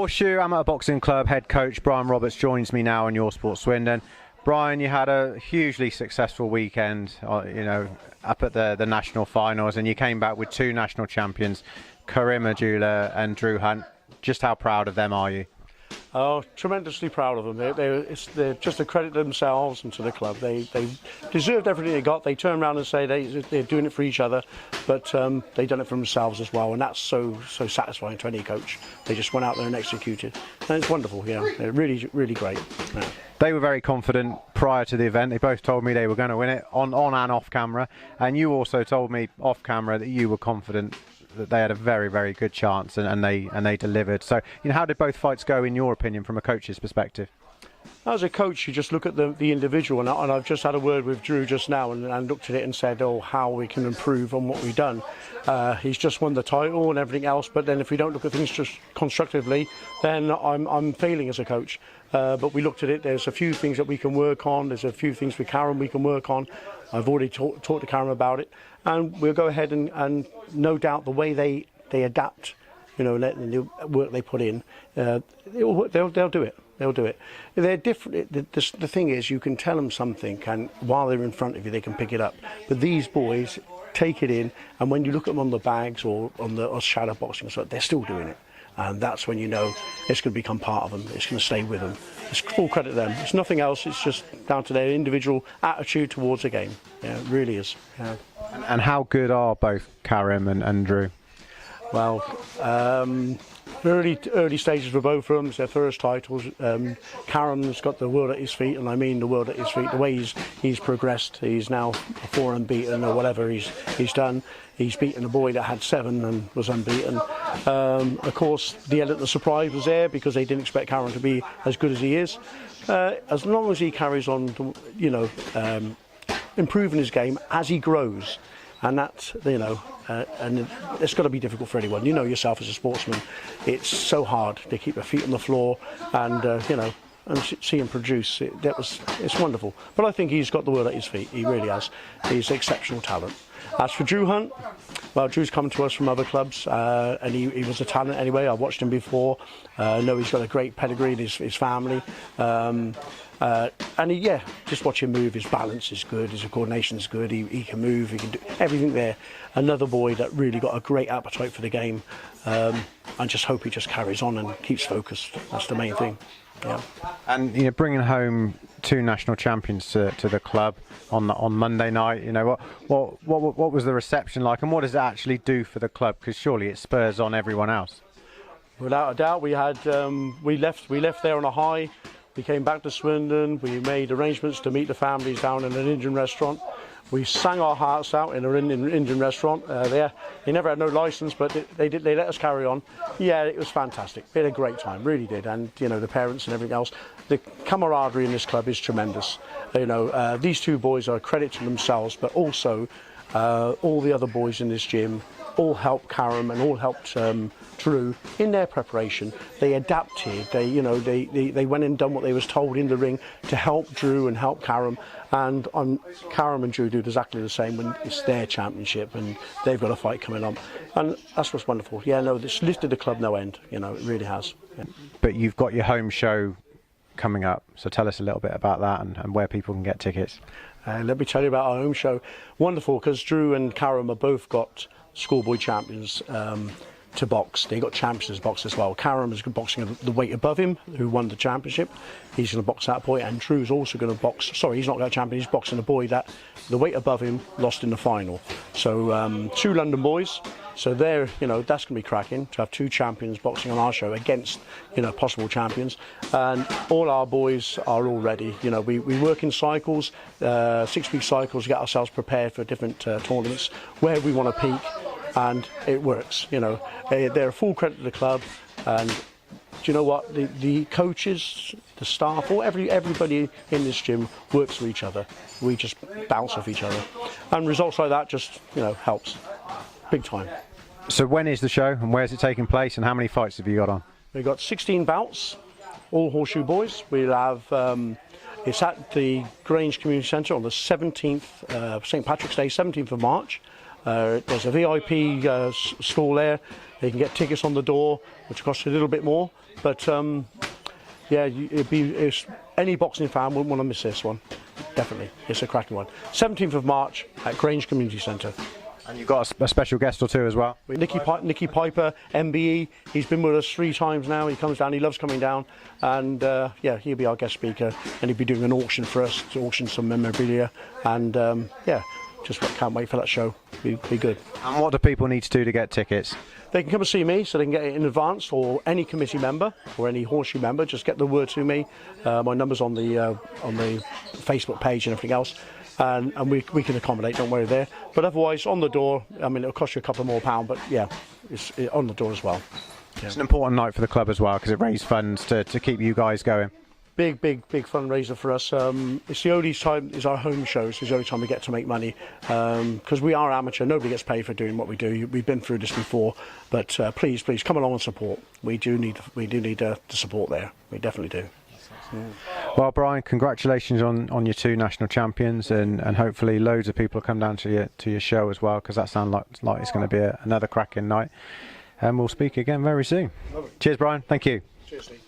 Horseshoe Amateur Boxing Club head coach Brian Roberts joins me now on Your Sport Swindon. Brian, you had a hugely successful weekend, up at the national finals, and you came back with two national champions, Karim Abdullah and Drew Hunt. Just how proud of them are you? Oh, tremendously proud of them. They're just a credit to themselves and to the club. They deserved everything they got. They turn around and say they're doing it for each other, but they've done it for themselves as well, and that's so satisfying to any coach. They just went out there and executed, and it's wonderful. They're really, really great. Yeah. They were very confident prior to the event. They both told me they were going to win it on and off camera, and you also told me off camera that you were confident that they had a very, very good chance, and they delivered. So, how did both fights go in your opinion from a coach's perspective? As a coach, you just look at the individual, and I've just had a word with Drew just now and looked at it and said, how we can improve on what we've done. He's just won the title and everything else, but then if we don't look at things just constructively, then I'm failing as a coach. But we looked at it, there's a few things that we can work on, there's a few things with Karim we can work on. I've already talked to Karim about it, and we'll go ahead and no doubt the way they adapt, the work they put in, they'll do it. They'll do it. They're different. The thing is, you can tell them something, and while they're in front of you, they can pick it up. But these boys take it in, and when you look at them on the bags or on the shadow boxing, so they're still doing it. And that's when you know it's going to become part of them. It's going to stay with them. It's full credit to them. It's nothing else. It's just down to their individual attitude towards the game. Yeah, it really is. Yeah. And how good are both Karim and Drew? Well, early stages for both of them. It's their first titles. Karim's got the world at his feet, and I mean the world at his feet. The way he's progressed, he's now 4 unbeaten or whatever he's done. He's beaten a boy that had 7 and was unbeaten. Of course, the element of surprise was there because they didn't expect Karim to be as good as he is. As long as he carries on, improving his game as he grows, and that's and it's got to be difficult for anyone. You know yourself as a sportsman, it's so hard to keep your feet on the floor and and see him produce. It's wonderful. But I think he's got the world at his feet. He really has. He's exceptional talent. As for Drew Hunt, well, Drew's come to us from other clubs, and he was a talent anyway. I watched him before. I know he's got a great pedigree in his family. And just watch him move. His balance is good, his coordination's good, he can move, he can do everything there. Another boy that really got a great appetite for the game. I just hope he just carries on and keeps focused. That's the main thing. Yeah. And bringing home 2 national champions to the club on Monday night, what was the reception like, and what does it actually do for the club? Because surely it spurs on everyone else. Without a doubt, we left there on a high. We came back to Swindon. We made arrangements to meet the families down in an Indian restaurant. We sang our hearts out in an Indian restaurant. They never had no license, but they let us carry on. Yeah, it was fantastic. We had a great time, really did. And the parents and everything else. The camaraderie in this club is tremendous. These 2 boys are a credit to themselves, but also all the other boys in this gym all helped Karim and all helped Drew in their preparation. They adapted. They went and done what they was told in the ring to help Drew and help Karim. And Karim and Drew do exactly the same when it's their championship and they've got a fight coming on. And that's what's wonderful. Yeah, no, this lifted the club no end. It really has. Yeah. But you've got your home show coming up, so tell us a little bit about that and where people can get tickets. Let me tell you about our home show. Wonderful, because Drew and Karim have both got schoolboy champions to box. They got champions box as well. Karim is boxing the weight above him, who won the championship. He's going to box that boy, and Drew's also going to box. Sorry, he's not got a champion. He's boxing a boy that the weight above him lost in the final. So 2 London boys. So they're, that's going to be cracking to have 2 champions boxing on our show against, possible champions. And all our boys are all ready. We work in cycles, 6-week cycles, to get ourselves prepared for different tournaments where we want to peak. And it works, they're a full credit to the club, and do you know what? The coaches, the staff, everybody in this gym works for each other. We just bounce off each other, and results like that just helps, big time. So when is the show, and where's it taking place, and how many fights have you got on? We've got 16 bouts, all Horseshoe boys. We'll have it's at the Grange Community Centre on the 17th, St Patrick's Day, 17th of March. There's a VIP stall there. You can get tickets on the door, which costs a little bit more. But yeah, any boxing fan wouldn't want to miss this one. Definitely, it's a cracking one. 17th of March at Grange Community Centre. And you've got a special guest or two as well. Nicky Piper, MBE. He's been with us 3 times now. He comes down. He loves coming down, and yeah, he'll be our guest speaker, and he'll be doing an auction for us to auction some memorabilia. And yeah, just can't wait for that show. Be good. And what do people need to do to get tickets? They can come and see me, so they can get it in advance, or any committee member or any horseshoe member. Just get the word to me. My number's on the Facebook page and everything else. And we can accommodate, don't worry there. But otherwise, on the door, I mean, it'll cost you a couple more pounds, but yeah, it's on the door as well. Yeah. It's an important night for the club as well, because it raises funds to keep you guys going. Big fundraiser for us. It's the only time, it's our home show, so it's the only time we get to make money. Because we are amateur, nobody gets paid for doing what we do. We've been through this before, but please come along and support. We do need the support there. We definitely do. Well, Brian, congratulations on your 2 national champions, and hopefully loads of people come down to your show as well, because that sounds like it's going to be another cracking night. And we'll speak again very soon. Cheers, Brian. Thank you. Cheers, Lee.